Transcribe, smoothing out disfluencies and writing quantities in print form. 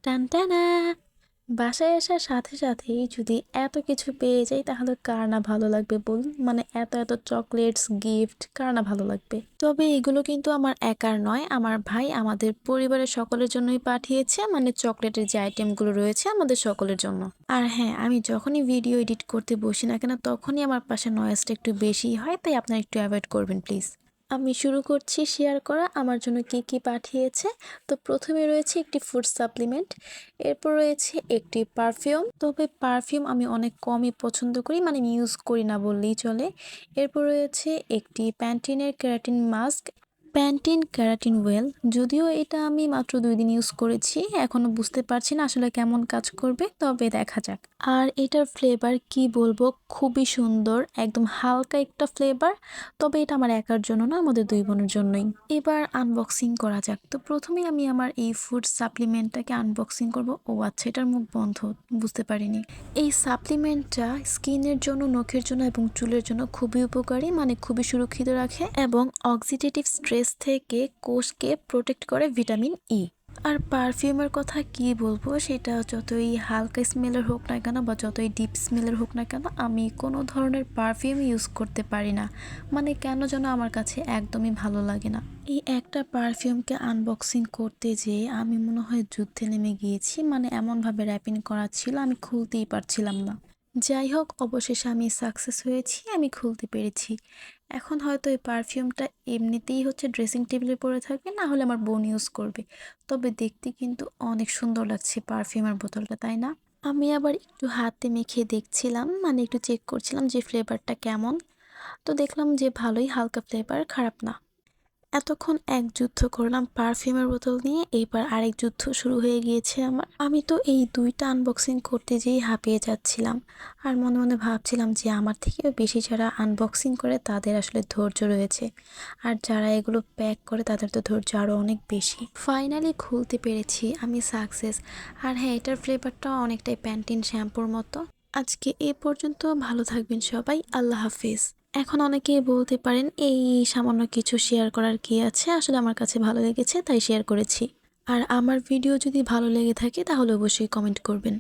টানটানা! বাসায় আসার সাথে সাথেই যদি এত কিছু পেয়ে যাই তাহলে কার না ভালো লাগবে বলুন? মানে এত এত চকলেটস, গিফট কার না ভালো লাগবে? তবে এগুলো কিন্তু আমার একার নয়, আমার ভাই আমাদের পরিবারের সকলের জন্যই পাঠিয়েছে, মানে চকলেটের যে আইটেমগুলো রয়েছে আমাদের সকলের জন্য। আর হ্যাঁ, আমি যখনই ভিডিও এডিট করতে বসি না কেন তখনই আমার পাশে নয়েজটা একটু বেশিই হয়, তাই আপনারা একটু অ্যাভয়েড করবেন প্লিজ। আমি শুরু করছি শেয়ার করা আমার জন্য কি কি পাঠিয়েছে। তো প্রথমে রয়েছে একটি ফুড সাপ্লিমেন্ট, এরপর রয়েছে একটি পারফিউম। তবে পারফিউম আমি অনেক কমই পছন্দ করি, মানে আমি ইউজ করি না বললেই চলে। এরপর রয়েছে একটি প্যান্টিনের keratin mask, Pantene keratin oil. যদিও এটা আমি মাত্র 2 দিন ইউজ করেছি, এখনো বুঝতে পারছি না আসলে কেমন কাজ করবে, তবে দেখা যাক। আর এটার ফ্লেভার কি বলবো, খুবই সুন্দর, একদম হালকা একটা ফ্লেভার। তবে এটা আমার একার জন্য না, আমাদের 2 বোনের জন্যই। এবার আনবক্সিং করা যাক। তো প্রথমে আমি আমার এই ফুড সাপ্লিমেন্টটাকে আনবক্সিং করব। ও আচ্ছা, এটার মুখ বন্ধ, বুঝতে পারিনি। এই সাপ্লিমেন্টটা স্কিনের জন্য, নখের জন্য এবং চুলের জন্য খুবই উপকারী, মানে খুবই সুরক্ষিত রাখে এবং অক্সিডেটিভ স্ট্রেস থেকে কোষকে প্রোটেক্ট করে ভিটামিন ই। আর পারফিউমের কথা কি বলবো, সেটা যতই হালকা স্মেলের হোক না কেন বা যতই ডিপ স্মেলের হোক না কেন, আমি কোনো ধরনের পারফিউম ইউজ করতে পারি না। মানে কেন যেন আমার কাছে একদমই ভালো লাগে না। এই একটা পারফিউমকে আনবক্সিং করতে যেয়ে আমি মনে হয় যুদ্ধে নেমে গিয়েছি, মানে এমনভাবে র্যাপিং করা ছিল আমি খুলতেই পারছিলাম না। যাই হোক, অবশেষে আমি সাকসেস হয়েছি, আমি খুলতে পেরেছি। এখন হয়তো এই পারফিউমটা এমনিতেই হচ্ছে ড্রেসিং টেবিলে পড়ে থাকবে, না হলে আমার বোন ইউজ করবে। তবে দেখতে কিন্তু অনেক সুন্দর লাগছে পারফিউমের বোতলটা, তাই না? আমি আবার একটু হাতে মেখে দেখছিলাম, মানে একটু চেক করছিলাম যে ফ্লেভারটা কেমন। তো দেখলাম যে ভালোই, হালকা ফ্লেভার, খারাপ না। এতক্ষণ এক যুদ্ধ করলাম পারফিউমের বোতল নিয়ে, এবার আরেক যুদ্ধ শুরু হয়ে গিয়েছে আমার। আমি তো এই 2টা আনবক্সিং করতে যেয়ে হাঁপিয়ে যাচ্ছিলাম। আর মনে মনে ভাবছিলাম যে আমার থেকেও বেশি যারা আনবক্সিং করে তাদের আসলে ধৈর্য রয়েছে, আর যারা এগুলো প্যাক করে তাদের তো ধৈর্য আরও অনেক বেশি। ফাইনালি খুলতে পেরেছি, আমি সাকসেস। আর হ্যাঁ, এটার ফ্লেভারটাও অনেকটাই প্যান্টিন শ্যাম্পুর মতো। আজকে এ পর্যন্ত, ভালো থাকবেন সবাই, আল্লাহ হাফিজ। এখন অনেকেই বলতে পারেন এই সামান্য কিছু শেয়ার করার কি আছে, আসলে আমার কাছে ভালো লেগেছে তাই শেয়ার করেছি। আর আমার ভিডিও যদি ভালো লেগে থাকে তাহলে অবশ্যই কমেন্ট করবেন।